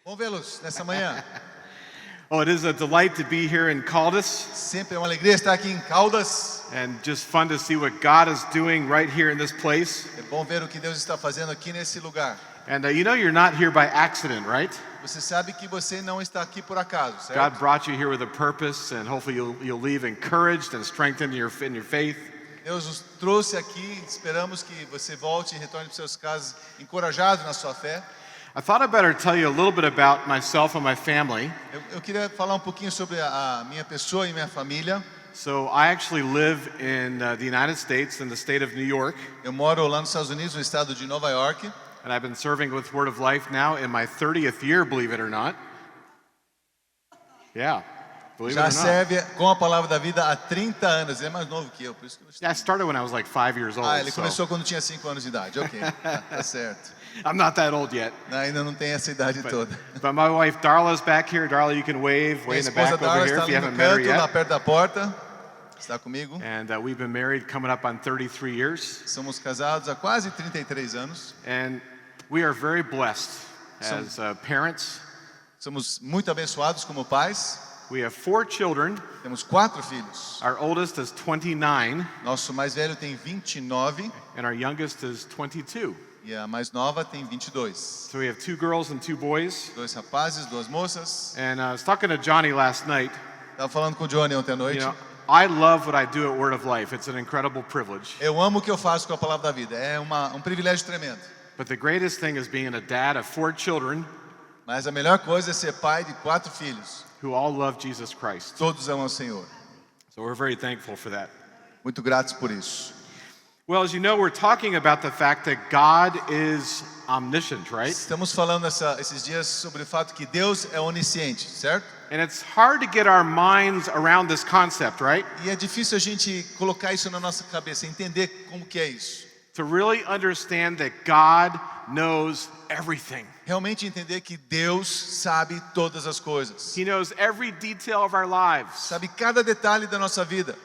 Bom vê-los nessa manhã. Oh, it is a delight to be here in Caldas, Sempre é uma alegria estar aqui em Caldas. and just fun to see what God is doing right here in this place. É bom ver o que Deus está fazendo aqui nesse lugar. And you know you're not here by accident, right? Você sabe que você não está aqui por acaso, certo? God brought you here with a purpose, and hopefully you'll leave encouraged and strengthened in your faith. Deus nos trouxe aqui, esperamos que você volte e retorne para seus casas encorajado na sua fé. I thought I'd better tell you a little bit about myself and my family. Eu queria falar um pouquinho sobre a minha pessoa e minha família. So I actually live in the United States, in the state of New York, Eu moro lá nos Estados Unidos, no estado de Nova York. and I've been serving with Word of Life now in my 30th year, believe it or not. Yeah, believe it Já or not. serve com a Palavra da Vida há 30 anos. Ele é mais novo que eu, por isso que eu Yeah, I started when I was like 5 years old. ele so começou quando tinha 5 anos de idade. Ok, tá certo. I'm not that old yet. Ainda não tem essa idade toda. But my wife Darla's back here. Darla, you can wave Minha in the esposa back over Dara here está if you ali no haven't met her canto, lá yet. perto da porta. Está comigo. And we've been married coming up on 33 years. Somos casados há quase 33 anos. And we are very blessed as parents. Somos muito abençoados como pais. We have 4 children. Temos 4 filhos. Our oldest is 29, Nosso mais velho tem 29 and our youngest is 22. e a mais nova tem 22. So we have 2 girls and 2 boys. 2 rapazes, 2 moças. And I was talking to Johnny last night. Estava falando com o Johnny ontem à You noite. know, I love what I do at Word of Life. It's an incredible privilege. Eu amo o que eu faço com a Palavra da Vida. É um privilégio tremendo. But the greatest thing is being a dad of 4 children Mas a melhor coisa é ser pai de 4 filhos. who all love Jesus Christ. Todos amam o Senhor. So we're very thankful for that. Muito gratos por isso. Well, as you know, we're talking about the fact that God is omniscient, right? Estamos falando esses dias sobre o fato que Deus é onisciente, certo? And it's hard to get our minds around this concept, right? E é difícil a gente colocar isso na nossa cabeça, entender como que é isso. To really understand that God knows everything. Realmente entender que Deus sabe todas as coisas. He knows every detail of our lives. Sabe cada detalhe da nossa vida.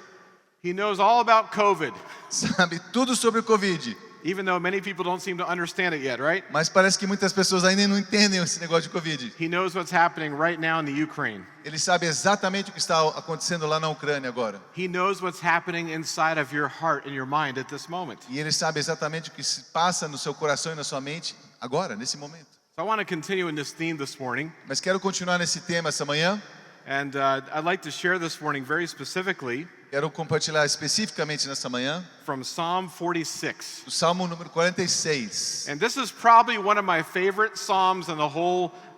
He knows all about COVID, Sabe tudo sobre o Covid. even though many people don't seem to understand it yet, right? Mas parece que muitas pessoas ainda não entendem esse negócio de Covid. He knows what's happening right now in the Ukraine. Ele sabe exatamente o que está acontecendo lá na Ucrânia agora. He knows what's happening inside of your heart and your mind at this moment. E Ele sabe exatamente o que se passa no seu coração e na sua mente agora, nesse momento. So I want to continue in this theme this morning. Mas quero continuar nesse tema essa manhã. And I'd like to share this morning very specifically Quero compartilhar especificamente nessa manhã from Psalm 46. o Salmo número 46. And this is probably one of my favorite psalms in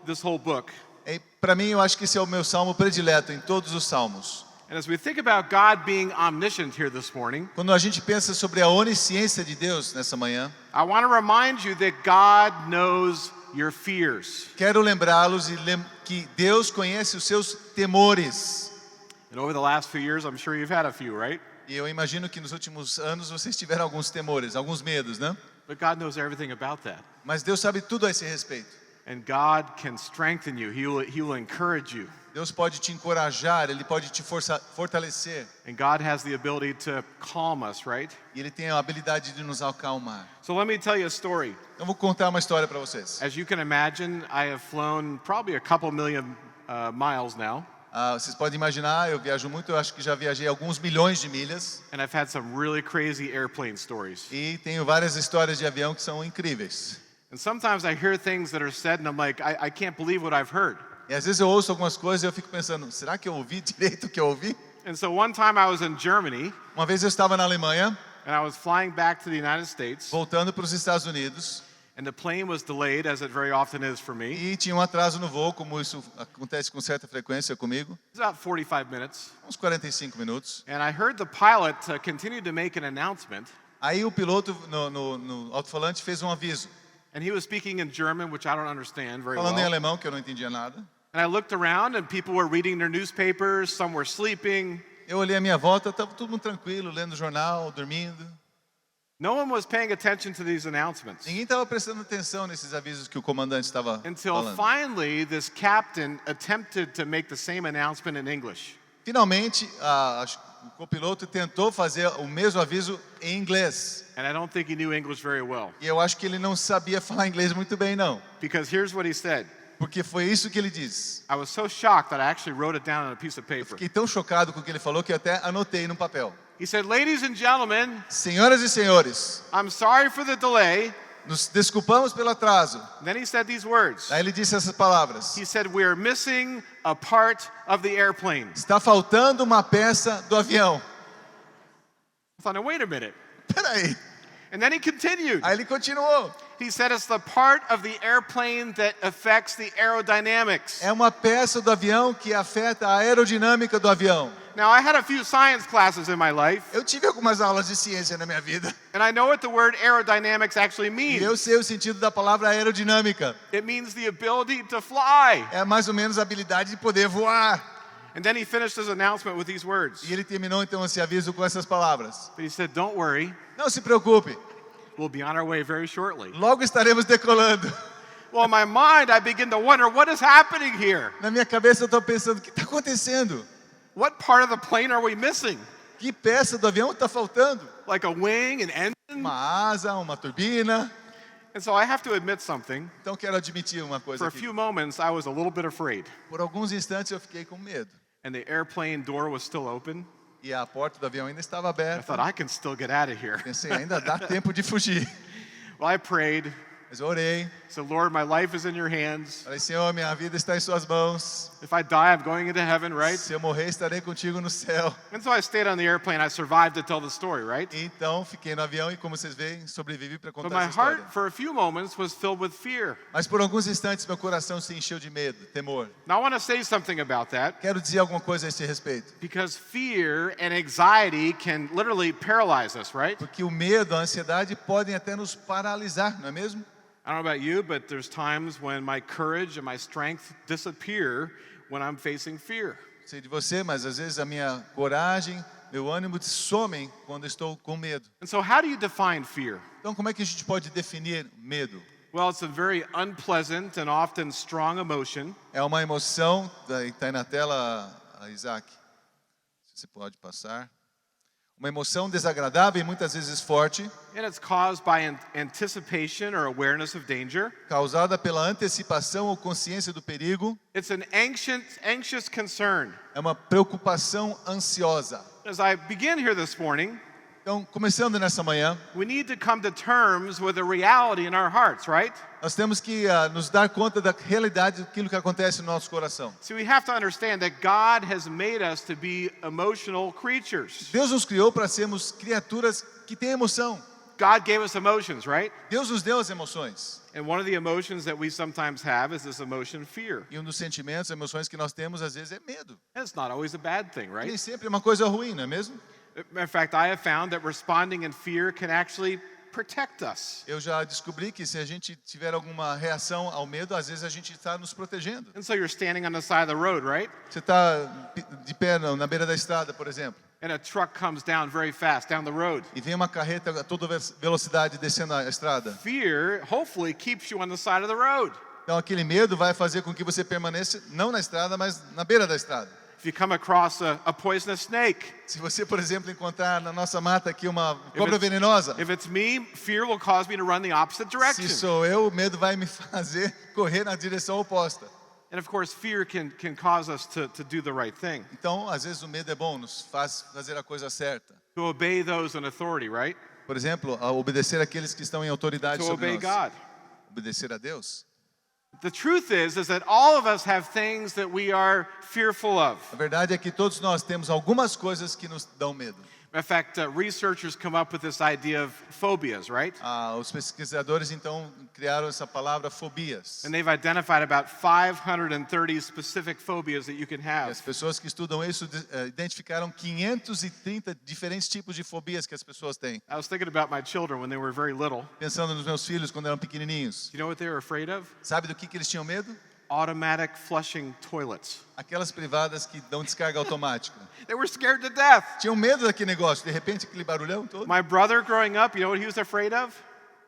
this whole book. Para mim, eu acho que esse é o meu salmo predileto em todos os salmos. And as we think about God being omniscient here this morning, Quando a gente pensa sobre a onisciência de Deus nessa manhã, I want to remind you that God knows your fears. quero lembrá-los que Deus conhece os seus temores. And over the last few years, I'm sure you've had a few, right? E eu imagino que nos últimos anos vocês tiveram alguns temores, alguns medos, né? But God knows everything about that. Mas Deus sabe tudo a esse respeito. And God can strengthen you. He will encourage you. Deus pode te encorajar, Ele pode te fortalecer. And God has the ability to calm us, right? E Ele tem a habilidade de nos acalmar. So let me tell you a story. Eu vou contar uma história para vocês. As you can imagine, I have flown probably a couple million miles now. Vocês podem imaginar, eu viajo muito, eu acho que já viajei alguns milhões de milhas. And I've had some really crazy airplane stories. E tenho várias histórias de avião que são incríveis. And sometimes I hear things that are said and I'm like, I can't believe what I've heard. E às vezes eu ouço algumas coisas e eu fico pensando, será que eu ouvi direito o que eu ouvi? And so one time I was in Germany Uma vez eu estava na Alemanha, and I was flying back to the United States voltando para os Estados Unidos, and the plane was delayed, as it very often is for me. e tinha um atraso no voo, como isso acontece com certa frequência comigo, It's about 45 minutes. uns 45 minutos. And I heard the pilot continue to make an announcement. Aí o piloto no alto-falante fez um aviso, And he was speaking in German, which I don't understand very falando em well. alemão, que eu não entendia nada. And I looked around and people were reading their newspapers, some were sleeping. Eu olhei à minha volta, estava todo mundo tranquilo, lendo jornal, dormindo. No one was paying attention to these announcements. Ninguém estava prestando atenção nesses avisos que o comandante estava Until falando. finally this captain attempted to make the same announcement in English. Finalmente, o copiloto tentou fazer o mesmo aviso em inglês. And I don't think he knew English very well. E eu acho que ele não sabia falar inglês muito bem, não. Because here's what he said. Porque foi isso que ele diz. I was so shocked that I actually wrote it down on a piece of paper. Fiquei tão chocado com o que ele falou que eu até anotei num papel. He said, "Ladies and gentlemen, Senhoras e senhores, I'm sorry for the delay." nos desculpamos pelo atraso. Then he said these words. Aí ele disse essas palavras. He said, "We are missing a part of the airplane." Está faltando uma peça do avião. I thought, now wait a minute. Peraí. And then he continued. Aí ele continuou. He said it's the part of the airplane that affects the aerodynamics. É uma peça do avião que afeta a aerodinâmica do avião. Now, I had a few science classes in my life, Eu tive algumas aulas de ciência na minha vida. and I know what the word aerodynamics actually E eu means. sei o sentido da palavra aerodinâmica. It means the ability to fly. É mais ou menos a habilidade de poder voar. And then he finished his announcement with these words. E ele terminou então esse aviso com essas palavras. But he said, "Don't worry, Não se preocupe, we'll be on our way very shortly." logo estaremos decolando. Well, in my mind, I begin to wonder, what is happening here? Na minha cabeça eu estou pensando, o que está acontecendo? What part of the plane are we missing? Que peça do avião está faltando? Like a wing, an engine? Uma asa, uma turbina. And so I have to admit something. Então quero admitir uma coisa For a aqui. few moments, I was a little bit afraid. Por alguns instantes eu fiquei com medo. And the airplane door was still open. E a porta do avião ainda estava I aberta. thought, I can still get out of here. Pensei, ainda dá tempo de fugir. Well, I prayed. Mas eu orei. Said, "Lord, my life is in your hands. Falei, Senhor, minha vida está em suas mãos. If I die, I'm going into heaven, right?" Se eu morrer, estarei contigo no céu. And so I stayed on the airplane. I survived to tell the story, right? Então, fiquei no avião e, como vocês veem, sobrevivi para But contar my essa história. heart, for a few moments, was filled with fear. Mas por alguns instantes, meu coração se encheu de medo, temor. Now, I want to say something about that, Quero dizer alguma coisa a esse respeito. because fear and anxiety can literally paralyze us, right? Porque o medo, a ansiedade podem até nos paralisar, não é mesmo? I don't know about you, but there's times when my courage and my strength disappear when I'm facing fear. Sei de você, mas às vezes a minha coragem, meu ânimo somem quando estou com medo. And so, how do you define fear? Então, como é que a gente pode definir medo? Well, it's a very unpleasant and often strong emotion. É uma emoção, está aí na tela, Isaac, se você pode passar. Uma emoção desagradável e muitas vezes forte, And it's caused by anticipation or awareness of danger. causada pela antecipação ou consciência do perigo. It's an anxious concern. É uma preocupação ansiosa. As I begin here this morning, Então, começando nessa manhã, we need to come to terms with the reality in our hearts, right? nós temos que nos dar conta da realidade daquilo que acontece no nosso coração. So we have to understand that God has made us to be emotional creatures. Deus nos criou para sermos criaturas que têm emoção. God gave us emotions, right? Deus nos deu as emoções. And one of the emotions that we sometimes have is this emotion fear. E um dos sentimentos, emoções que nós temos às vezes é medo. And it's not always a bad thing, Nem right? sempre é uma coisa ruim, não é mesmo? In fact, I have found that responding in fear can actually protect us. Eu já descobri que se a gente tiver alguma reação ao medo, às vezes a gente está nos protegendo. And so you're standing on the side of the road, right? Você está de pé na beira da estrada, por exemplo, And a truck comes down very fast down the road. e vem uma carreta a toda velocidade descendo a estrada. Fear hopefully keeps you on the side of the road. Então aquele medo vai fazer com que você permaneça não na estrada, mas na beira da estrada. If you come across a poisonous snake, Se você, por exemplo, encontrar na nossa mata aqui uma cobra venenosa, if it's me, fear will cause me to run the opposite se direction. sou eu, o medo vai me fazer correr na direção oposta. And of course, fear can cause us to do the right thing, Então, às vezes o medo é bom, nos faz fazer a coisa certa. to obey those in authority, right? Por exemplo, a obedecer aqueles que estão em autoridade To sobre obey nós. God. Obedecer a Deus. The truth is that all of us have things that we are fearful of. A verdade é que todos nós temos algumas coisas que nos dão medo. In fact, researchers come up with this idea of phobias, right? Os pesquisadores, então, criaram essa palavra fobias. And they've identified about 530 specific phobias that you can E have. as pessoas que estudam isso identificaram 530 diferentes tipos de fobias que as pessoas têm. I was thinking about my children when they were very little. Pensando nos meus filhos quando eram pequenininhos. Do you know what they were afraid of? Sabe do que eles tinham medo? Automatic flushing toilets. Aquelas privadas que dão descarga automática. They were scared to death. Tinham medo daquele negócio, de repente aquele barulhão todo. My brother growing up, you know what he was afraid of?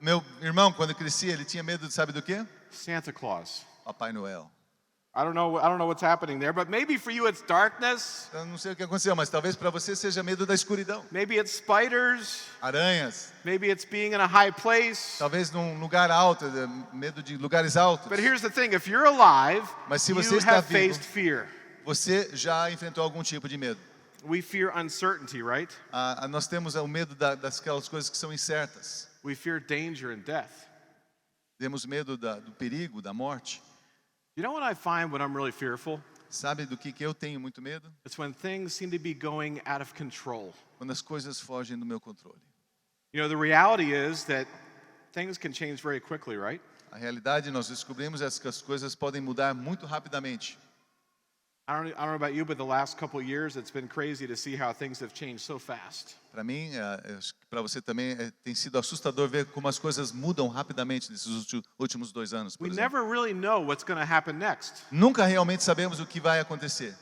Meu irmão, quando crescia, ele tinha medo, sabe do quê? Santa Claus. Papai Noel. I don't know what's happening there, but maybe for you it's darkness. Eu não sei o que aconteceu, mas talvez para você seja medo da escuridão. Maybe it's spiders. Aranhas. Maybe it's being in a high place. Talvez num lugar alto, medo de lugares altos. But here's the thing, if you're alive, Mas se you você está have vivo, faced fear. você já enfrentou algum tipo de medo. We fear uncertainty, right? Nós temos o medo daquelas coisas que são incertas. We fear danger and death. Temos medo do perigo, da morte. You know what I find when I'm really fearful? Sabe do que eu tenho muito medo? It's when things seem to be going out of control. Quando as coisas fogem do meu controle. You know, the reality is that things can change very quickly, right? A realidade, nós descobrimos é que as coisas podem mudar muito rapidamente. I don't know about you, but the last couple of years, it's been crazy to see how things have changed so fast. Para mim, para você também, tem sido assustador ver como as coisas mudam rapidamente nesses últimos 2 anos, por We exemplo. never really know what's going to happen next. Nunca realmente sabemos o que vai acontecer.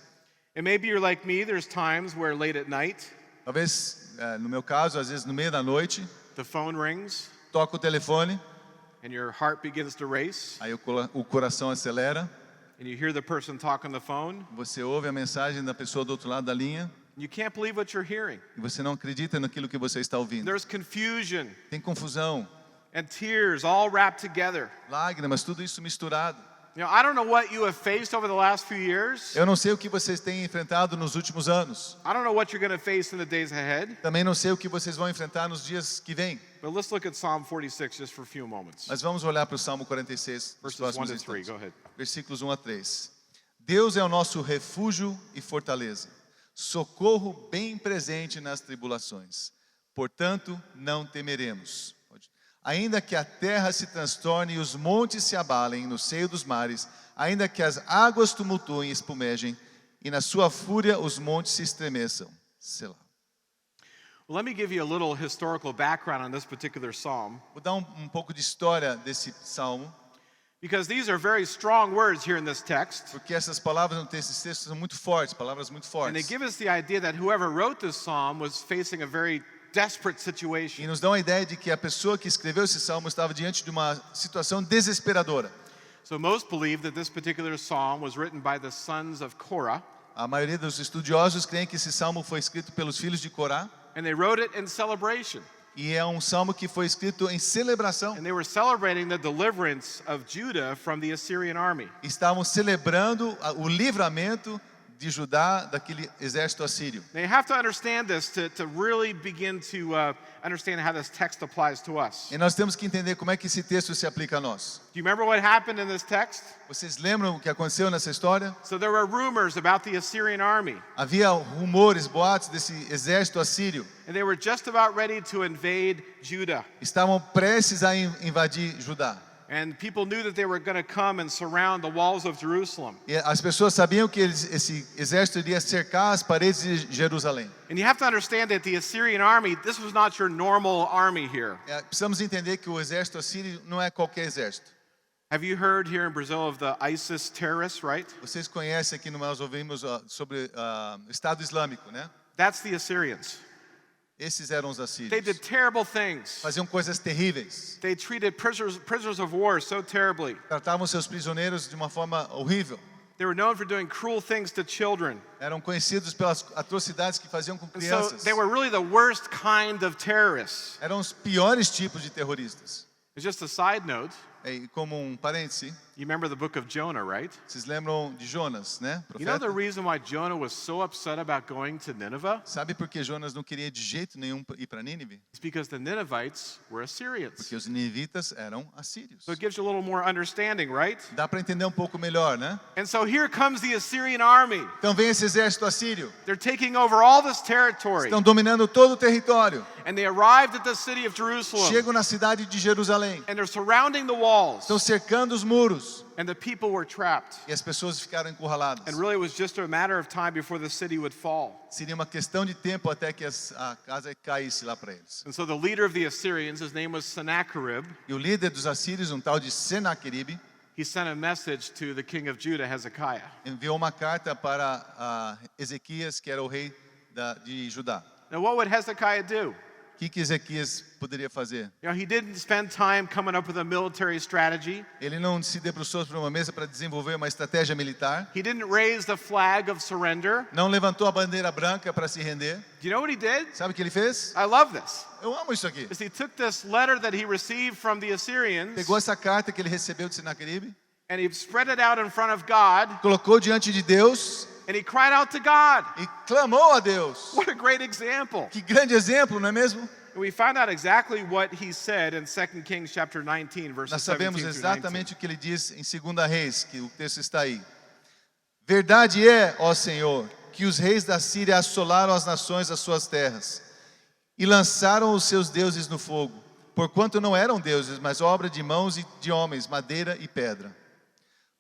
And maybe you're like me, there's times where late at night, Talvez, no meu caso, às vezes no meio da noite, the phone rings toca o telefone, and your heart begins to race, aí o coração acelera, and you hear the person talk on the phone. você ouve a mensagem da pessoa do outro lado da linha, You can't believe what you're hearing. e você não acredita naquilo que você está ouvindo. There's confusion Tem confusão, and tears all wrapped together. lágrimas, tudo isso misturado. You know, I don't know what you have faced over the last few years. Eu não sei o que vocês têm enfrentado nos últimos anos. I don't know what you're going to face in the days ahead. Também não sei o que vocês vão enfrentar nos dias que vêm. But let's look at Psalm 46 just for a few moments. Mas vamos olhar para o Salmo 46, nos Verses 1 próximos to 3. instantes. Go ahead. Versículos 1 a 3. Deus é o nosso refúgio e fortaleza, socorro bem presente nas tribulações. Portanto, não temeremos. Ainda que a terra se transtorne e os montes se abalem no seio dos mares, ainda que as águas tumultuem e espumejem, e na sua fúria os montes se estremeçam. Selah. Well, let me give you a little historical background on this particular psalm, Vou dar um pouco de história desse salmo, because these are very strong words here in this text. porque essas palavras nesses textos são muito fortes, palavras muito And they fortes. give us the idea that whoever wrote this psalm was facing a very desperate E situation. nos dão a ideia de que a pessoa que escreveu esse salmo estava diante de uma situação desesperadora. So most believe that this particular psalm was written by the sons of Korah, A maioria dos estudiosos creem que esse salmo foi escrito pelos filhos de Corá, and they wrote it in celebration. e é um salmo que foi escrito em celebração. And they were celebrating the deliverance of Judah from the Assyrian army. Estavam celebrando o livramento de Judá daquele exército assírio. Now you have to understand this to really begin to understand how this text applies to us. E nós temos que entender como é que esse texto se aplica a nós. Do you remember what happened in this text? Vocês lembram o que aconteceu nessa história? So there were rumors about the Assyrian army, Havia rumores, boatos desse exército assírio. and they were just about ready to invade Judah. Estavam prestes a invadir Judá. And people knew that they were going to come and surround the walls of Jerusalem. E as pessoas sabiam que esse exército iria cercar as paredes de Jerusalém. And you have to understand that the Assyrian army, this was not your normal army here. Precisamos entender que o exército assírio não é qualquer exército. Have you heard here in Brazil of the ISIS terrorists, right? Vocês conhecem aqui, nós ouvimos sobre o Estado Islâmico, né? That's the Assyrians. Esses eram os They assírios. did terrible things. Faziam coisas terríveis. They treated prisoners of war so terribly. Tratavam seus prisioneiros de uma forma horrível. They were known for doing cruel things to children. Eram conhecidos pelas atrocidades que faziam com And so crianças. they were really the worst kind of terrorists. Eram os piores tipos de terroristas. It's just a side note. E como um parêntese, You remember the book of Jonah, right? vocês lembram de Jonas, né? You know the Profeta. reason why Jonah was so upset about going to Nineveh? Sabe por que Jonas não queria de jeito nenhum ir para Nínive? It's because the Ninevites were Assyrians. Porque os ninivitas eram assírios. So it gives you a little more understanding, right? Dá para entender um pouco melhor, né? And so here comes the Assyrian army. Então vem esse exército assírio. They're taking over all this territory. Estão dominando todo o território. And they arrived at the city of Jerusalem. Chegam na cidade de Jerusalém. And they're surrounding the walls. Estão cercando os muros. And the people were trapped. E as pessoas ficaram encurraladas. And really it was just a matter of time before the city would fall. Seria uma questão de tempo até que a casa caísse lá para eles. And so the leader of the Assyrians, his name was Sennacherib, E o líder dos assírios, um tal de Senaqueribe, he sent a message to the king of Judah, Hezekiah. enviou uma carta para Ezequias, que era o rei de Judá. Now what would Hezekiah do? O que Ezequias poderia fazer? You know, he didn't spend time coming up with a military strategy. Ele não se debruçou sobre uma mesa para desenvolver uma estratégia militar. He didn't raise the flag of surrender. Não levantou a bandeira branca para se render. Do you know what he did? Sabe o que ele fez? I love this. Eu amo isso aqui. Is he took this letter that he received from the Assyrians Pegou essa carta que ele recebeu de Senaqueribe, and he spread it out in front of God colocou diante de Deus and he cried out to God. e clamou a Deus. What a great example. Que grande exemplo, não é mesmo? And we found out exactly what he said in 2 Kings chapter 19 verses Nós 17 sabemos through 19. exatamente o que ele diz em 2 Reis, que o texto está aí. Verdade é, ó Senhor, que os reis da Síria assolaram as nações das suas terras e lançaram os seus deuses no fogo, porquanto não eram deuses, mas obra de mãos de homens, madeira e pedra.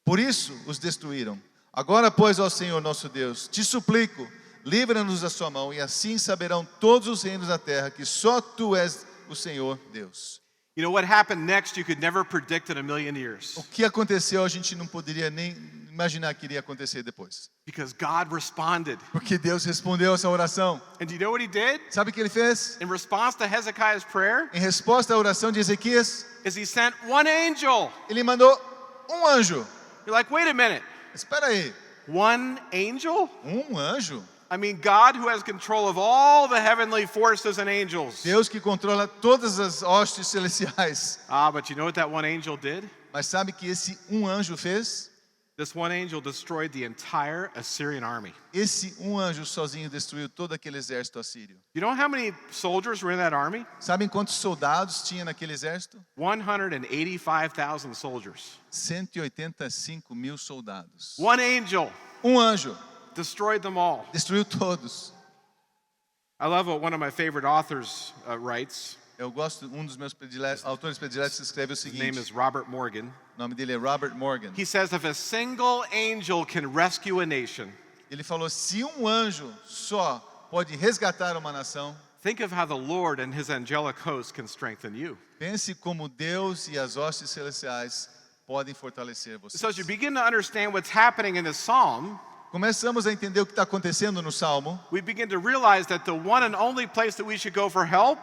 Por isso os destruíram. Agora, pois, ó Senhor nosso Deus, te suplico, livra-nos da sua mão, e assim saberão todos os reinos da terra que só tu és o Senhor Deus. You know what happened next you could never predict in a million years. O que aconteceu a gente não poderia nem imaginar que iria acontecer depois. Because God responded. Porque Deus respondeu essa oração. And do you know what he did? Sabe o que ele fez? In response to Hezekiah's prayer, Em resposta à oração de Ezequias, is he sent one angel. ele mandou um anjo. You're like, wait a minute. Espera aí, One angel? um anjo? I mean, God who has control of all the heavenly forces and angels. Deus que controla todas as hostes celestiais. Ah, but you know what that one angel did? Mas sabe que esse um anjo fez? This one angel destroyed the entire Assyrian army. Esse um anjo sozinho destruiu todo aquele exército assírio. You know how many soldiers were in that army? Sabem quantos soldados tinha naquele exército? 185,000 soldiers. 185.000 soldados. One angel Um anjo destroyed them all. destruiu todos. I love what one of my favorite authors writes. Eu gosto, um dos meus autores prediletos escreve o His name seguinte. is Robert Morgan. O nome dele é Robert Morgan. He says, if a single angel can rescue a nation, Ele falou, se um anjo só pode resgatar uma nação, think of how the Lord and his angelic host can strengthen you. pense como Deus e as hostes celestiais podem fortalecer você. So as you begin to understand what's happening in this psalm, Começamos a entender o que está acontecendo no Salmo. we begin to realize that the one and only place that we should go for help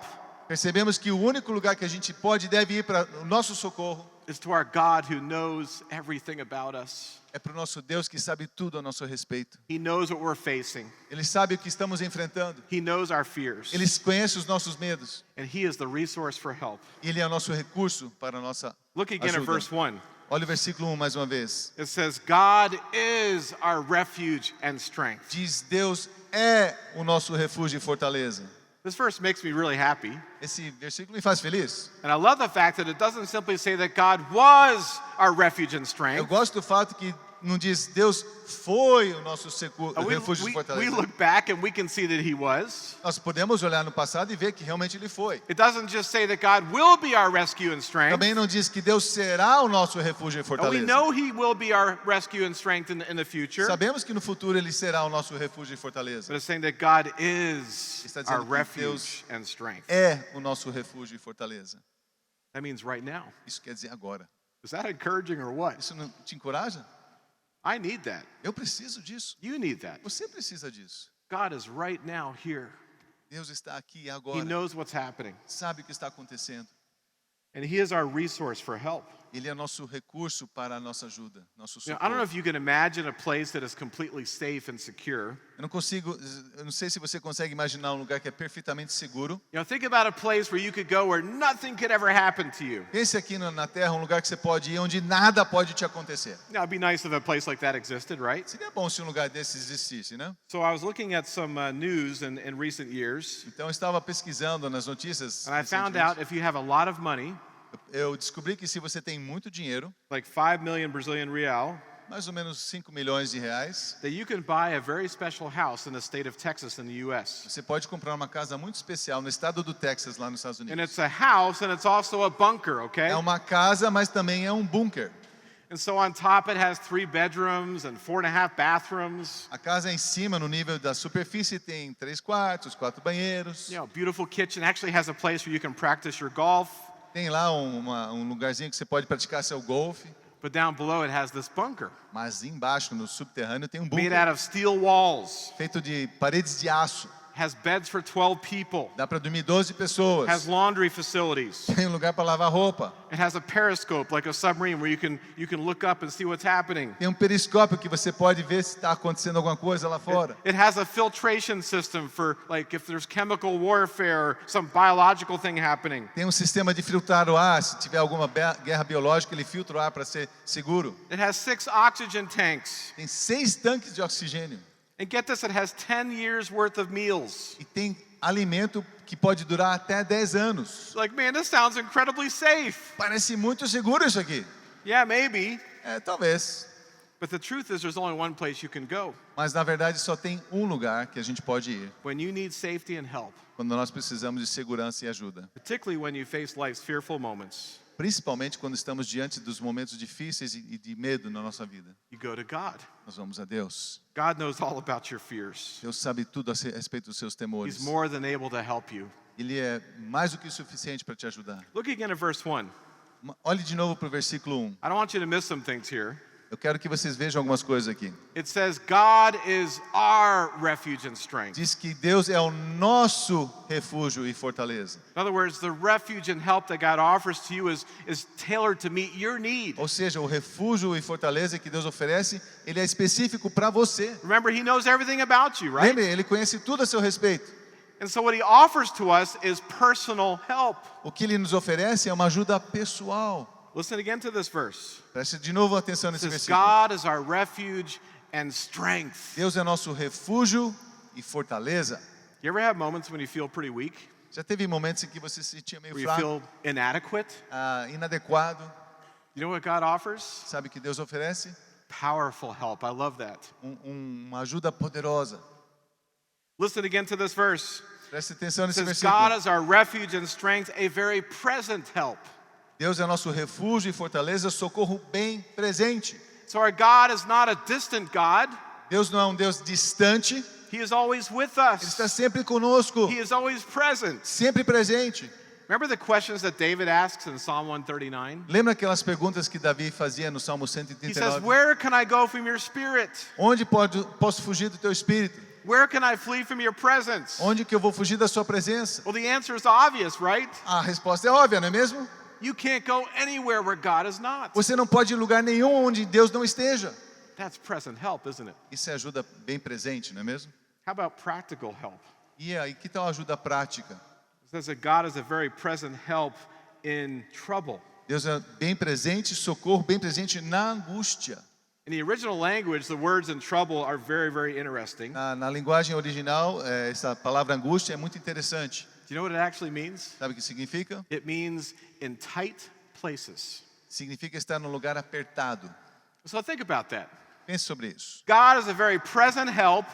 Percebemos que o único lugar que a gente pode e deve ir para o nosso socorro is to our God who knows everything about us. é para o nosso Deus que sabe tudo a nosso respeito. He knows what we're facing. Ele sabe o que estamos enfrentando. He knows our fears. Ele conhece os nossos medos. And he is the resource for help. Ele é o nosso recurso para a nossa Look again at ajuda. verse 1. Olha o versículo 1 mais uma vez. It says, God is our refuge and strength. Diz, Deus é o nosso refúgio e fortaleza. This verse makes me really happy. Esse versículo me faz feliz. And I love the fact that it doesn't simply say that God was our refuge and Eu strength. gosto do fato que não diz Deus foi o nosso We, refúgio e we fortaleza. look back and we can see that he was. Nós podemos olhar no passado e ver que realmente ele foi. It doesn't just say that God will be our rescue and strength. Também não diz que Deus será o nosso refúgio e And we fortaleza. know he will be our rescue and strength in the future. Sabemos que no futuro ele será o nosso refúgio e fortaleza. But it's saying that God is Está dizendo our que refuge Deus and strength. É o nosso refúgio e fortaleza. That means right now. Isso quer dizer agora. Is that encouraging or what? Isso não te encoraja? I need that. Eu preciso disso. You need that. Você precisa disso. God is right now here. Deus está aqui He agora. knows what's happening. Sabe o que está acontecendo. And he is our resource for help. Ele é nosso recurso para a nossa ajuda, nosso You know, I don't know socorro. if you can imagine a place that is completely safe and secure. Eu não sei se você consegue imaginar um lugar que é perfeitamente seguro. You know, think about a place where you could go where nothing could ever happen to you. Pense aqui na Terra, um lugar que você pode ir onde nada pode te acontecer. Now, it'd be nice if a place like that existed, right? Seria bom se um lugar desse existisse, né? So I was looking at some news in recent years, Então eu estava pesquisando nas notícias. and I found recentemente. out if you have a lot of money, Eu descobri que se você tem muito dinheiro, like 5 million Brazilian real, mais ou menos 5 milhões de reais, that you can buy a very special house in the state of Texas in the U.S. você pode comprar uma casa muito especial no estado do Texas, lá nos Estados And Unidos. it's a house and it's also a bunker, okay? É uma casa, mas também é um bunker. And so on top it has 3 bedrooms and 4.5 bathrooms. A casa em cima, no nível da superfície, tem 3 quartos, 4 banheiros. You know, beautiful kitchen. Actually has a place where you can practice your golf. Tem lá um lugarzinho que você pode praticar seu golfe. But down below it has this bunker Mas embaixo, no subterrâneo, tem um made bunker out of steel walls. feito de paredes de aço. has beds for 12 people, Dá para dormir 12 pessoas. has laundry facilities. Tem um lugar para lavar roupa. It has a periscope like a submarine where you can look up and see what's happening. Tem um periscópio que você pode ver se está acontecendo alguma coisa lá fora. It has a filtration system for like if there's chemical warfare or some biological thing happening. Tem um sistema de filtrar o ar. Se tiver alguma guerra biológica, ele filtra o ar para ser seguro. It has 6 oxygen tanks. Tem 6 tanques de oxigênio. And get this, it has 10 years worth of meals. E tem alimento que pode durar até 10 anos. Like, man, this sounds incredibly safe. Parece muito seguro isso aqui. Yeah, maybe. Talvez. But the truth is there's only one place you can go Mas na verdade só tem um lugar que a gente pode ir when you need safety and help, quando nós precisamos de segurança e ajuda. particularly when you face life's fearful moments. Principalmente quando estamos diante dos momentos difíceis e de medo na nossa vida. You go to God. Nós vamos a Deus. God knows all about your fears. Deus sabe tudo a respeito dos seus temores. He's more than able to help you. Ele é mais do que suficiente para te ajudar. Look again at verse 1. Olhe de novo para o versículo 1. I don't want you to miss some things here. Eu quero que vocês vejam algumas coisas aqui. It says, God is our refuge and strength. Diz que Deus é o nosso refúgio e fortaleza. In other words, the refuge and help that God offers to you is tailored to meet your need. Ou seja, o refúgio e fortaleza que Deus oferece, ele é específico para você. Remember, He knows everything about you, right? Lembre, ele conhece tudo a seu respeito. And so what He offers to us is personal help. O que ele nos oferece é uma ajuda pessoal. Listen again to this verse. Preste de novo atenção It nesse says, versículo. God is our refuge and strength. Deus é nosso refúgio e fortaleza. You ever have moments when you feel pretty weak? Já teve momentos em que você se sentia meio Where you fraco, feel inadequate? inadequado. You know what God offers? Sabe o que Deus oferece? Powerful help. I love that. Uma ajuda poderosa. Listen again to this verse. Preste atenção It nesse says, God versículo. is our refuge and strength, a very present help. Deus é nosso refúgio e fortaleza, socorro bem presente. So our God is not a distant God. Deus não é um Deus distante, He is always with Ele está us. sempre conosco, He is always present. sempre presente. Remember the questions that David asks in Psalm 139? Lembra aquelas perguntas que Davi fazia no Salmo He says, 139? where can I go from your spirit? Onde posso fugir do teu espírito? Where can I flee from your presence? Onde que eu vou fugir da sua presença? Well, the answer is obvious, right? A resposta é óbvia, não é mesmo? You can't go anywhere where God is not. Você não pode ir em lugar nenhum onde Deus não esteja. That's present help, isn't it? Isso é ajuda bem presente, não é mesmo? How about practical help? E aí, que tal ajuda prática? It says that God is a very present help in trouble. Deus é bem presente, socorro bem presente na angústia. In the original language, the words in trouble are very, very interesting. Na linguagem original, essa palavra angústia é muito interessante. Do you know what it actually means? Sabe o que significa? It means in tight places. Significa estar num lugar apertado. So think about that. Pense sobre isso. God is a very present help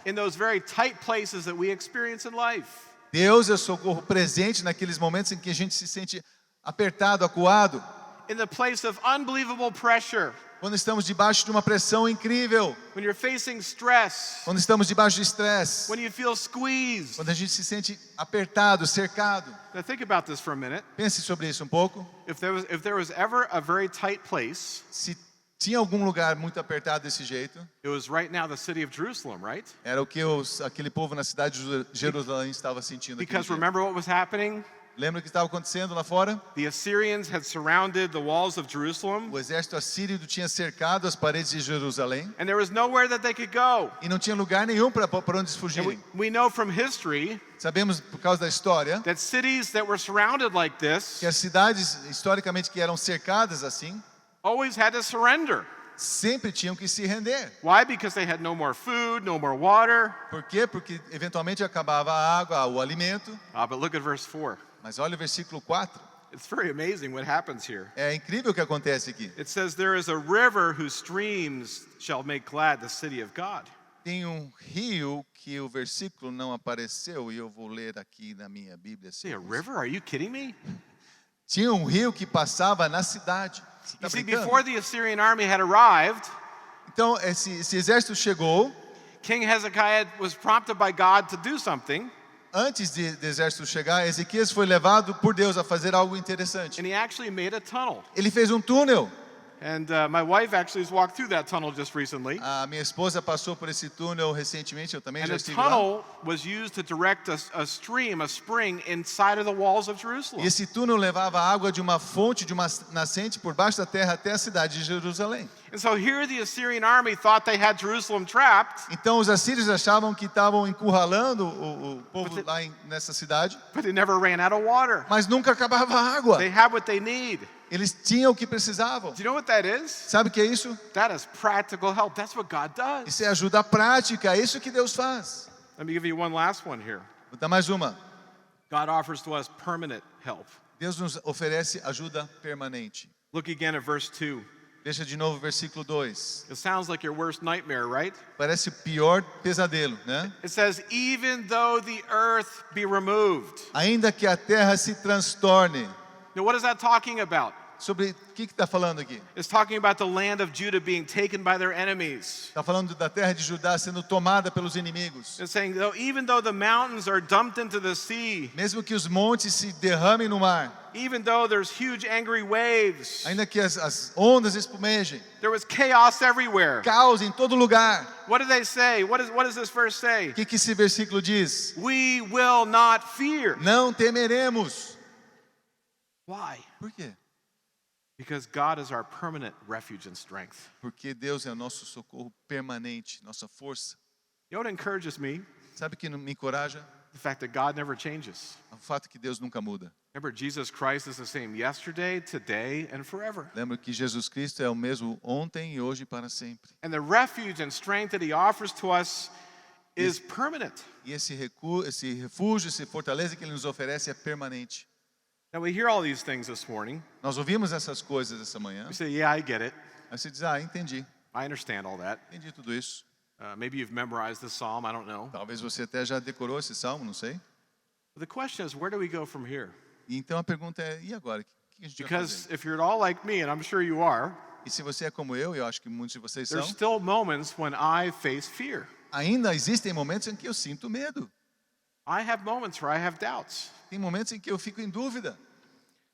in those very tight places that we experience in life. Deus é socorro presente naqueles momentos em que a gente se sente apertado, acuado. In the place of unbelievable pressure. Quando estamos debaixo de uma pressão incrível. When you're facing stress. Quando estamos debaixo de estresse. When you feel squeezed. Quando a gente se sente apertado, cercado. Now think about this for a minute. Pense sobre isso um pouco. If there was ever a very tight place, Se tinha algum lugar muito apertado desse jeito, it was right now the city of Jerusalem, right? era o que aquele povo na cidade de Jerusalém estava sentindo. Because remember what was happening? Lembra o que estava acontecendo lá fora? The Assyrians had surrounded the walls of Jerusalem, O exército assírio tinha cercado as paredes de Jerusalém and there was nowhere that they could go. e não tinha lugar nenhum para onde eles And fugirem. we know from history Sabemos por causa da história that cities that were surrounded like this que as cidades historicamente que eram cercadas assim always had to surrender. sempre tinham que se render. Why? Because they had no more food, no more water. Por quê? Porque eventualmente acabava a água, o alimento. But look at verse 4. Mas olha o versículo 4. It's very amazing what happens here. É incrível o que acontece aqui. It says, there is a river whose streams shall make glad the city of God. Tem rio que o versículo não apareceu e eu vou ler aqui na minha Bíblia. Say, a river? Are you kidding me? Tinha rio que passava na cidade. Você tá You see, brincando? before the Assyrian army had arrived, Então esse exército chegou. King Hezekiah was prompted by God to do something, Antes do exército chegar, Ezequias foi levado por Deus a fazer algo interessante. and he actually made a tunnel. Ele fez um túnel. And my wife actually has walked through that tunnel just recently. A minha esposa passou por esse túnel recentemente, eu também And já the estive lá. tunnel was used to direct a stream, a spring, inside of the walls of Jerusalem. E esse túnel levava água de uma fonte, de uma nascente por baixo da terra até a cidade de Jerusalém. And so here the Assyrian army thought they had Jerusalem trapped, Então os assírios achavam que estavam encurralando o povo lá nessa cidade, but they never ran out of water. mas nunca acabava a água. They had what they need. Eles tinham o que precisavam. Do you know what that is? Sabe o que é isso? That is practical help. That's what God does. Isso é ajuda prática, é isso que Deus faz. Let me give you one last one here. Vou dar mais uma. God offers to us permanent help. Deus nos oferece ajuda permanente. Look again at verse 2. Veja de novo o versículo 2. It sounds like your worst nightmare, right? Parece o pior pesadelo, né? It says, even though the earth be removed. Ainda que a terra se transtorne. Now, what is that talking about? Sobre o que está falando aqui? It's talking about the land of Judah being taken by their enemies. Está falando da terra de Judá sendo tomada pelos inimigos. It's saying, even though the mountains are dumped into the sea, Mesmo que os montes se derramem no mar, even though there's huge angry waves, ainda que as ondas espumejem, there was chaos everywhere. caos em todo lugar. What do they say? What does this verse say? O que esse versículo diz? We will not fear. Não temeremos. Why? Por quê? Because God is our permanent refuge and strength. Porque Deus é o nosso socorro permanente, nossa força. You know what encourages me? Sabe o que me encoraja? The fact that God never changes. O fato que Deus nunca muda. Remember, Jesus Christ is the same yesterday, today, and forever. Lembra que Jesus Cristo é o mesmo ontem e hoje e para sempre. And the refuge and strength that He offers to us is permanent. E esse refúgio, essa fortaleza que Ele nos oferece é permanente. Now we hear all these things this morning. Nós ouvimos essas coisas essa manhã. We say, yeah, I get it. Aí você diz, entendi. I understand all that. Entendi tudo isso. Maybe you've memorized this psalm, I don't know. Talvez você até já decorou esse salmo, não sei. But the question is, where do we go from here? E então a pergunta é, e agora? O que a gente vai Because fazer? if you're at all like me, and I'm sure you are, E se você é como eu acho que muitos de vocês there's são, still moments when I face fear. ainda existem momentos em que eu sinto medo. I have moments where I have doubts. Tem momentos em que eu fico em dúvida.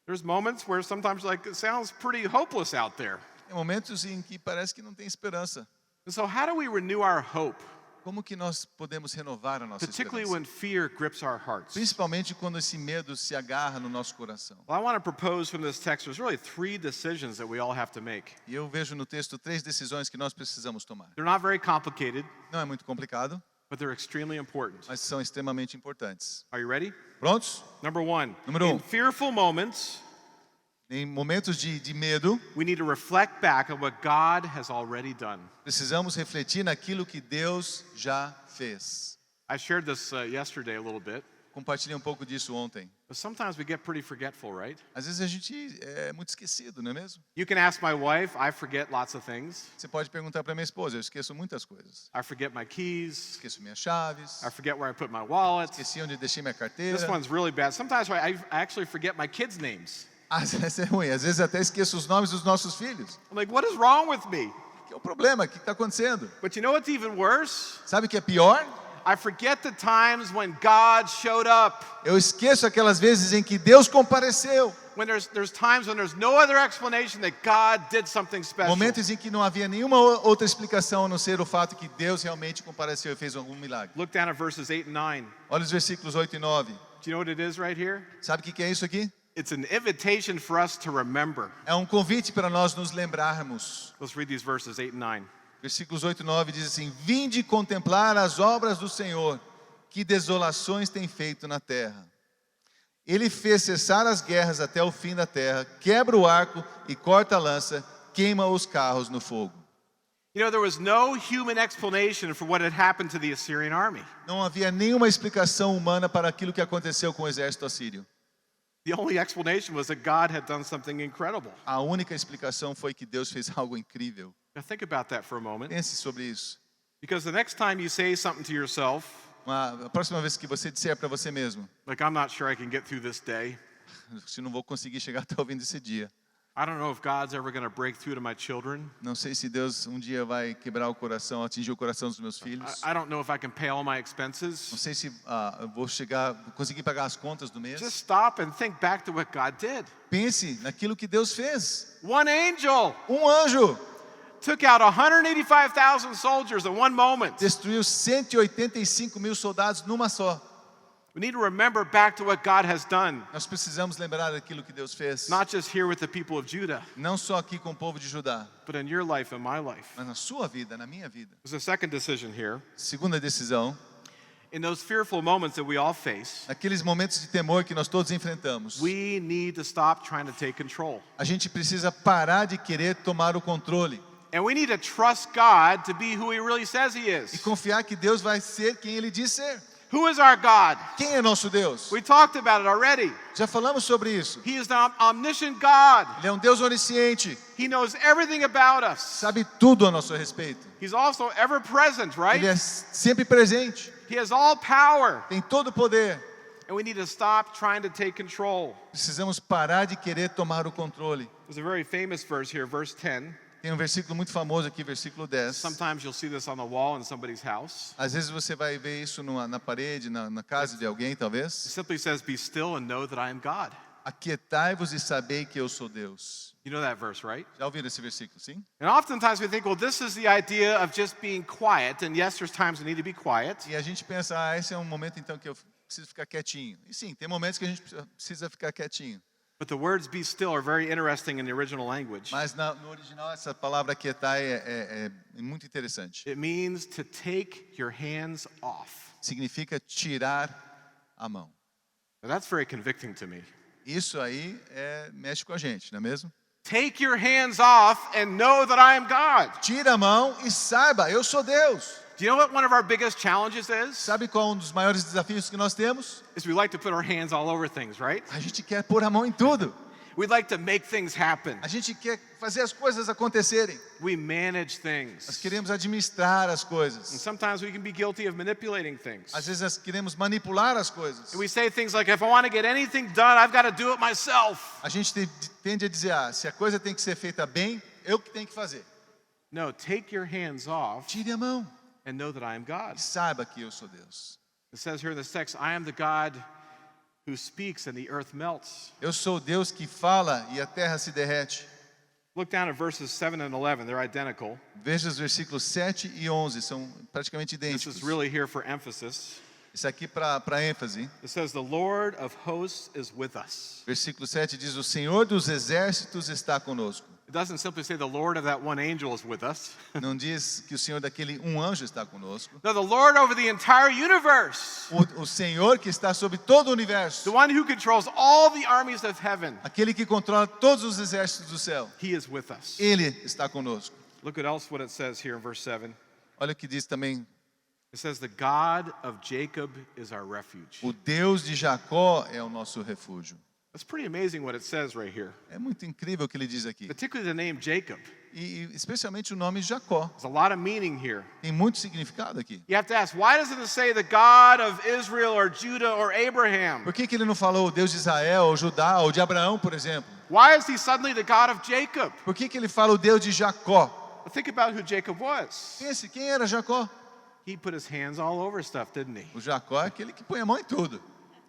There's moments where sometimes like it sounds pretty hopeless out there. Tem momentos em que parece que não tem esperança. And so how do we renew our hope, Como que nós podemos renovar a nossa particularly esperança? when fear grips our hearts? Principalmente quando esse medo se agarra no nosso coração. Well, I want to propose from this text, there's really 3 decisions that we all have to make. E eu vejo no texto 3 decisões que nós precisamos tomar. They're not very complicated, Não é muito complicado, but they're extremely important. mas são extremamente importantes. Are you ready? Prontos? Number 1, Número in 1. fearful moments, Em momentos de medo, we need to reflect back on what God has already done. precisamos refletir naquilo que Deus já fez. I shared this yesterday a little bit, Compartilhei um pouco disso ontem. but sometimes we get pretty forgetful, right? Às vezes a gente é muito esquecido, não é mesmo? You can ask my wife, I forget lots of things. Você pode perguntar para minha esposa, eu esqueço muitas coisas. I forget my keys. Esqueço minhas chaves, I forget where I put my wallet. esqueci onde deixei minha carteira. This one's really bad. Sometimes I actually forget my kids' names. Às vezes é ruim, às vezes até esqueço os nomes dos nossos filhos. I'm like, what is wrong with me? Que é o problema? O que está acontecendo? But you know what's even worse? Sabe o que é pior? I forget the times when God showed up. Eu esqueço aquelas vezes em que Deus compareceu. When there's times when there's no other explanation that God did something special. Momentos em que não havia nenhuma outra explicação a não ser o fato que Deus realmente compareceu e fez algum milagre. Look down at verses 8 and 9. Olha os versículos 8 e 9. Do you know what it is right here? Sabe o que é isso aqui? It's an invitation for us to remember. É um convite para nós nos lembrarmos. Let's read these verses 8 and 9. Versículos 8 e 9 diz assim: Vinde contemplar as obras do Senhor, que desolações tem feito na terra. Ele fez cessar as guerras até o fim da terra, quebra o arco e corta a lança, queima os carros no fogo. You know, there was no human explanation for what had happened to the Assyrian army. Não havia nenhuma explicação humana para aquilo que aconteceu com o exército assírio. The only explanation was that God had done something incredible. A única explicação foi que Deus fez algo incrível. Now think about that for a moment. Pense sobre isso. Because the next time you say something to yourself, A próxima vez que você disser para você mesmo, like, I'm not sure I can get through this day, se não vou conseguir chegar até o fim desse dia, I don't know if God's ever going to break through to my children. Não sei se Deus um dia vai quebrar o coração, atingir o coração dos meus filhos. I don't know if I can pay all my expenses. Não sei se eu vou conseguir pagar as contas do mês. Just stop and think back to what God did. Pense naquilo que Deus fez. One angel Anjo took out 185,000 soldiers in one moment. destruiu 185.000 soldados numa só. We need to remember back to what God has done, Nós precisamos lembrar daquilo que Deus fez. not just here with the people of Judah, Não só aqui com o povo de Judá, but in your life and my life. mas na sua vida, na minha vida. There's a second decision here. Segunda decisão, In those fearful moments that we all face, naqueles momentos de temor que nós todos enfrentamos, we need to stop trying to take control. a gente precisa parar de querer tomar o controle And we need to trust God to be who He really says He e is. confiar que Deus vai ser quem Ele diz ser. Who is our God? Quem é nosso Deus? We talked about it already. Já falamos sobre isso. He is the omniscient God. Ele é um Deus onisciente, He knows everything about us. sabe tudo a nosso respeito. He's also ever present, Ele right? é sempre presente, He has all power. tem todo o poder. And we need to stop trying to take control. Precisamos parar de querer tomar o controle. There's a very famous verse here, verse 10. Tem um versículo muito famoso aqui, versículo 10. Sometimes you'll see this on the wall in somebody's house. Às vezes você vai ver isso na parede, na casa de alguém, It talvez. simply says, "Be still and know that I am God." Aquietai-vos e sabei que eu sou Deus. You know that verse, right? Já ouviram esse versículo, sim? And oftentimes we think, well, this is the idea of just being quiet. And yes, there's times we need to be quiet. E a gente pensa, esse é um momento então que eu preciso ficar quietinho. E sim, tem momentos que a gente precisa ficar quietinho. But the words "be still" are very interesting in the original language. Mas no original essa palavra aquietai é muito interessante. It means to take your hands off. Significa tirar a mão. Now, that's very convicting to me. Isso aí mexe com a gente, não é mesmo? Take your hands off and know that I am God. Tira a mão e saiba, eu sou Deus. Do you know what one of our biggest challenges is? Sabe qual é um dos maiores desafios que nós temos? Is we like to put our hands all over things, right? A gente quer pôr a mão em tudo. We'd like to make things happen. A gente quer fazer as coisas acontecerem. We manage Nós things. queremos administrar as And coisas. sometimes we can be guilty of manipulating things. Às vezes nós queremos manipular as coisas. And we say things like, if I want to get anything done, I've got to do it myself. A gente tende a dizer, se a coisa tem que ser feita bem, eu que tenho que fazer. No, take your hands off Tire a mão and know that I am God. e saiba que eu sou Deus. It says here in this text, I am the God who speaks and the earth melts. Eu sou o Deus que fala e a terra se derrete. Look down at verses 7 and 11. They're identical. Veja os versículos 7 e 11, são praticamente This idênticos. is really here for emphasis. Isso aqui para ênfase. It says, the Lord of hosts is with us. Versículo 7 diz, o Senhor dos exércitos está conosco. It doesn't simply say the Lord of that one angel is with us. Não diz que o Senhor daquele anjo está conosco. No, the Lord over the entire universe. O Senhor que está sobre todo o universo. The one who controls all the armies of heaven. Aquele que controla todos os exércitos do céu. He is with us. Ele está conosco. Look at else what it says here in verse 7. Olha o que diz também. It says, the God of Jacob is our refuge. O Deus de Jacó é o nosso refúgio. That's pretty amazing what it says right here. É muito incrível o que ele diz aqui. Particularly the name Jacob. E especialmente o nome Jacó. There's a lot of meaning here. Tem muito significado aqui. You have to ask, why doesn't it say the God of Israel or Judah or Abraham? Por que ele não falou o Deus de Israel, ou Judá, ou de Abraão, por exemplo? Why is he suddenly the God of Jacob? Por que ele fala o Deus de Jacó? Well, think about who Jacob was. Pense, quem era Jacó? He put his hands all over stuff, didn't he? O Jacó é aquele que põe a mão em tudo.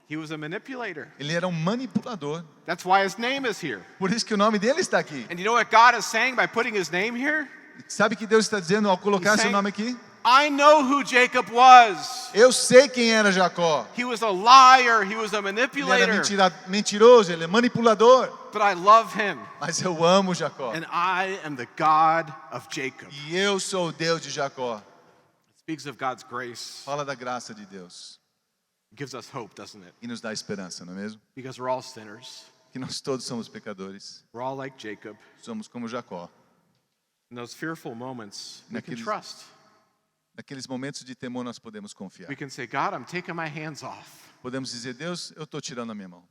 He was a manipulator. Ele era um manipulador. That's why his name is here. Por isso que o nome dele está aqui. And you know what God is saying by putting his name here? Sabe o que Deus está dizendo ao colocar He's seu saying, nome aqui? I know who Jacob was. Eu sei quem era Jacó. He was a liar, he was a Ele era manipulator, mentiroso, ele é manipulador. but I love him. Mas eu amo Jacó. And I am the God of Jacob. E eu sou o Deus de Jacó. It speaks of God's grace. Fala da graça de Deus. It gives us hope, doesn't it? E nos dá esperança, não é mesmo? Because we're all sinners. Que nós todos somos pecadores. We're all like Jacob. Somos como Jacó. In those fearful moments, we can Naqueles- trust. Naqueles momentos de temor nós podemos confiar. We can say, God, I'm taking my hands off. Podemos dizer, Deus, eu estou tirando a minha mão.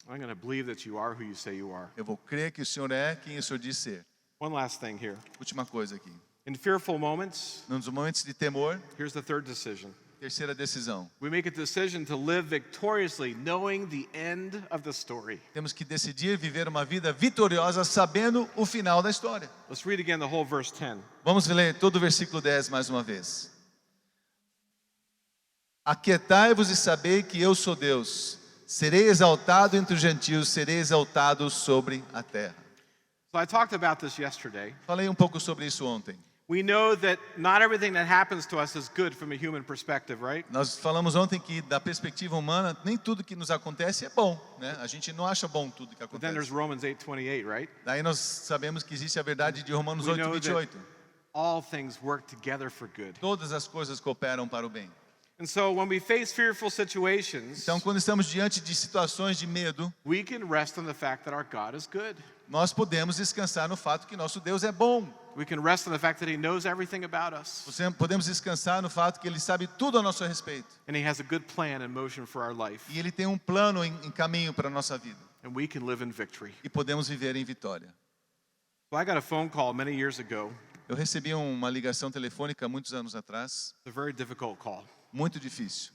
I'm going to believe that you are who you say you are. Eu vou crer que o Senhor é quem o Senhor diz ser. One last thing here. Última coisa aqui. In fearful moments, Nos momentos de temor, here's the third decision. Terceira decisão. We make a decision to live victoriously, knowing the end of the story. Temos que decidir viver uma vida vitoriosa sabendo o final da história. Let's read again the whole verse 10. Vamos ler todo o versículo 10 mais uma vez. Aquietai-vos e sabei que eu sou Deus. Serei exaltado entre os gentios, serei exaltado sobre a terra. So I talked about this yesterday. Falei pouco sobre isso ontem. We know that not everything that happens to us is good from a human perspective, right? Nós falamos ontem que da perspectiva humana, nem tudo que nos acontece é bom, né? A gente não acha bom tudo que But then there's acontece. Romans 8:28, right? Daí nós sabemos que existe a verdade de Romanos We know 8:28. All things work together for good. Todas as coisas cooperam para o bem. And so when we face fearful situations, Então, quando estamos diante de situações de medo, we can rest on the fact that our God is good. nós podemos descansar no fato que nosso Deus é bom. We can rest on the fact that He knows everything about us. Podemos descansar no fato que Ele sabe tudo a nosso respeito. And He has a good plan in motion for our life. E Ele tem um plano em caminho para a nossa vida. And we can live in victory. E podemos viver em vitória. So I got a phone call many years ago. Eu recebi uma ligação telefônica muitos anos atrás, It's a very difficult call. muito difícil.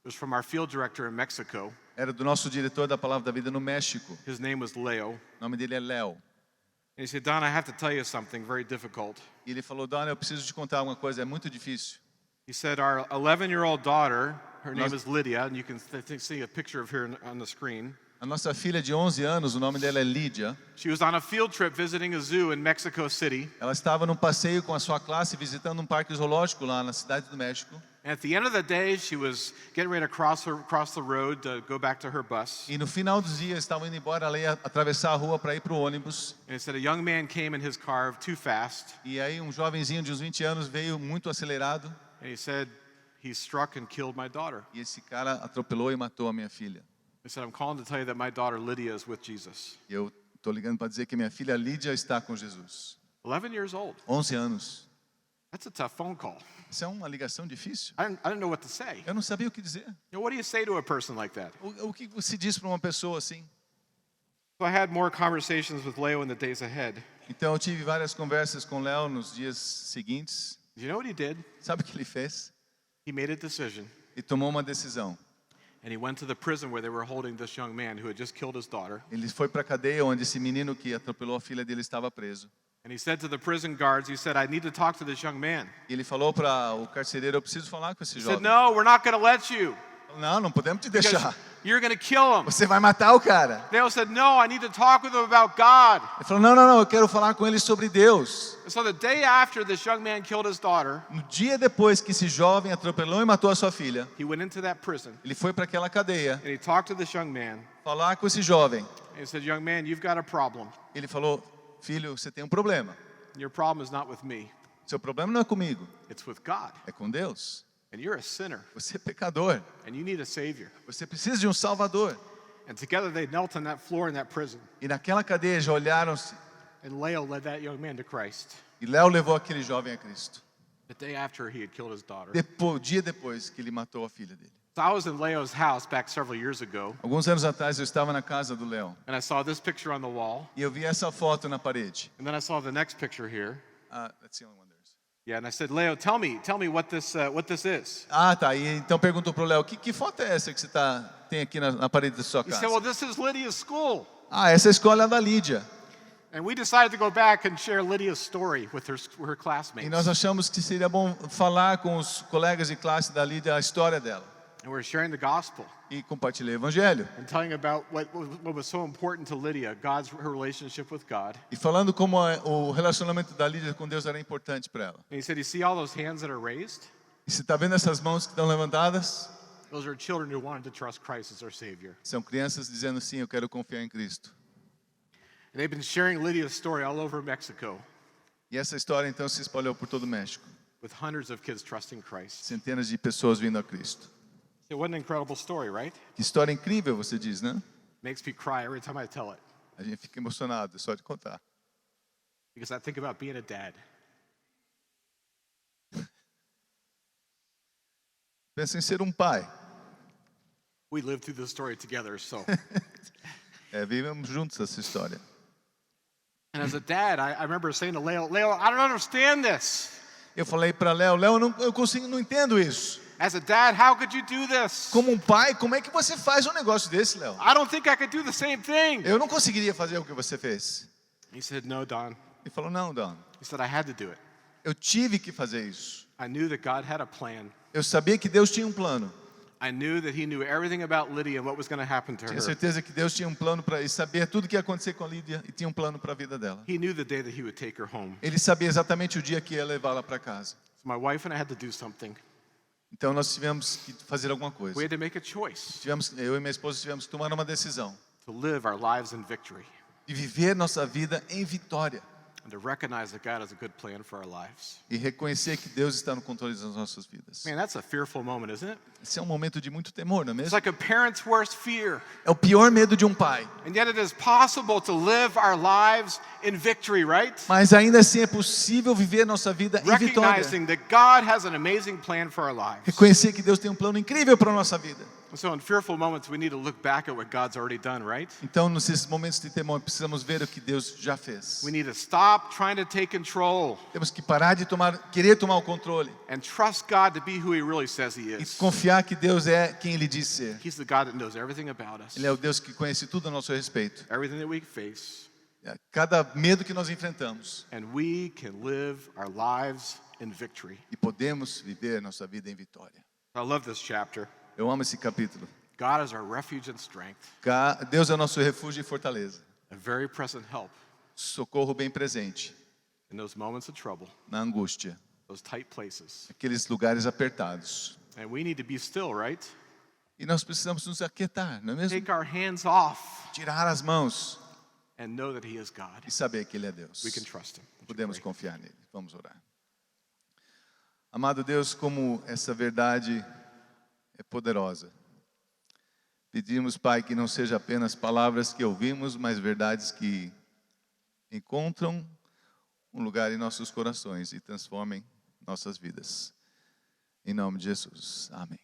It was from our field director in Mexico. Era do nosso diretor da Palavra da Vida no México. His name was Lough. O nome dele é Léo. And he said, Don, I have to tell you something very difficult. E ele falou, Dona, eu preciso te contar alguma coisa, é muito difícil. He said, our 11-year-old daughter, her name Nos- is Lydia, and you can see a picture of her on the screen. A nossa filha de 11 anos, o nome dela é Lídia. She was on a field trip visiting a zoo in Mexico City. Ela estava num passeio com a sua classe, visitando um parque zoológico lá na cidade do México. And at the end of the day, she was getting ready to cross the road to go back to her bus. E no final dos dias, estavam indo embora, ela ia atravessar a rua para ir para o ônibus. And it said a young man came in his car too fast. E aí um jovenzinho de uns 20 anos veio muito acelerado. And he said, he struck and killed my daughter. E esse cara atropelou e matou a minha filha. He said, I'm calling to tell you that my daughter Lydia is with Jesus. E eu estou ligando para dizer que minha filha Lídia está com Jesus. 11 years old. 11 anos. That's a tough phone call. Isso é uma ligação difícil. I didn't know what to say. Eu não sabia o que dizer. What do you say to a person like that? O que se diz para uma pessoa assim? So I had more conversations with Leo in the days ahead. Então eu tive várias conversas com o Léo nos dias seguintes. Do you know what he did? Sabe o que ele fez? He made a decision. E tomou uma decisão. And he went to the prison where they were holding this young man who had just killed his daughter. Ele foi para a cadeia onde esse menino que atropelou a filha dele estava preso. And he said to the prison guards, he said, I need to talk to this young man. E ele falou para o carcereiro, eu preciso falar com esse He said, jovem. no, we're not going to let you. Não podemos te Because deixar. you're going to kill him. Você vai matar o cara. Leo said, no, I need to talk with him about God. Ele falou, não, eu quero falar com ele sobre Deus. And so the day after this young man killed his daughter, No dia depois que esse jovem atropelou e matou a sua filha, he went into that prison ele foi para aquela cadeia and he talked to this young man. falar com esse jovem. And he said, young man, you've got a problem. Ele falou, filho, você tem um problema. Your problem is not with me. Seu problema não é comigo, It's with God. é com Deus. And you're a sinner. Você é pecador. And you need a savior. Você precisa de um salvador. And together they knelt on that floor in that prison. E naquela cadeia já olharam-se And Leo led that young man to Christ. e Léo levou aquele jovem a Cristo. The day after he had killed his daughter. Dia depois que ele matou a filha dele. So I was in Leo's house back several years ago. Alguns anos atrás eu estava na casa do Léo And I saw this picture on the wall. e eu vi essa foto na parede. And then I saw the next picture here. That's the only one there is. Yeah, and I said, Leo, tell me what this is. Tá. E então perguntou pro Léo, que foto é essa que você tem aqui na parede da sua He said, casa? well, this is Lydia's school. Essa é a escola da Lídia. And we decided to go back and share Lydia's story with her classmates. E nós achamos que seria bom falar com os colegas de classe da Lídia a história dela. And we're sharing the gospel E compartilhei o evangelho. and telling about what was so important to Lydia, her relationship with God. E falando como o relacionamento da Lídia com Deus era importante para ela. And he said, you see all those hands that are raised? E você está vendo essas mãos que estão levantadas? Those are children who wanted to trust Christ as their Savior. São crianças dizendo sim, eu quero confiar em Cristo. And they've been sharing Lydia's story all over Mexico E essa história então se espalhou por todo o México. with hundreds of kids trusting Christ. Centenas de pessoas vindo a Cristo. It was an incredible story, right? Que história incrível, você diz, né? Makes me cry every time I tell it A gente fica emocionado só de contar. because I think about being a dad. Pensa em ser um pai. We lived through this story together, so. Vivemos juntos essa história. And as a dad, I remember saying to Leo, I don't understand this. Eu falei para Léo, eu não entendo isso. As a dad, how could you do this? Como um pai, como é que você faz um negócio desse, Léo? I don't think I could do the same thing. Eu não conseguiria fazer o que você fez. He said, no, Don. Ele falou, não, Don. He said, I had to do it. Eu tive que fazer isso. I knew that God had a plan. Eu sabia que Deus tinha um plano. I knew that he knew everything about Lydia and what was going to happen to Tinha her. certeza que Deus tinha um plano para... Ele sabia tudo que ia acontecer com a Lídia e tinha um plano para a vida dela. He knew the day that he would take her home. Ele sabia exatamente o dia que ia levá-la para casa. So my wife and I had to do something. Então nós tivemos que fazer alguma coisa. We had to make a choice Eu e minha esposa tivemos que tomar uma decisão. to live our lives in victory De viver nossa vida em vitória. and to recognize that God has a good plan for our lives. E reconhecer que Deus está no controle das nossas vidas. Man, that's a fearful moment, isn't it? Esse é um momento de muito temor, não é It's mesmo? like a parent's worst fear. É o pior medo de um pai. And yet it is possible to live our lives in victory, right? Mas ainda assim é possível viver nossa vida em vitória. Recognizing that God has an amazing plan for our lives. Reconhecer que Deus tem um plano incrível para a nossa vida. And so in fearful moments, we need to look back at what God's already done, right? Então, nesses momentos de temor, precisamos ver o que Deus já fez. We need to stop trying to take control Temos que parar de querer tomar o controle and trust God to be who he really says he e is. confiar que Deus é quem Ele diz ser. He's the God that knows everything about us, Ele é o Deus que conhece tudo a nosso respeito. everything that we face, Cada medo que nós enfrentamos. and we can live our lives in victory. E podemos viver nossa vida em vitória. I love this chapter. Eu amo esse capítulo. God is our refuge and strength, Deus é o nosso refúgio e fortaleza. a very present help Socorro bem presente in those moments of trouble, na angústia. those tight places. Aqueles lugares apertados. And we need to be still, right? E nós precisamos nos aquietar, não é mesmo? Take our hands off Tirar as mãos and know that he is God. e saber que Ele é Deus. We can trust him. Would you Podemos pray? confiar nele. Vamos orar. Amado Deus, como essa verdade é poderosa. Pedimos, Pai, que não seja apenas palavras que ouvimos, mas verdades que encontram um lugar em nossos corações e transformem nossas vidas. Em nome de Jesus. Amém.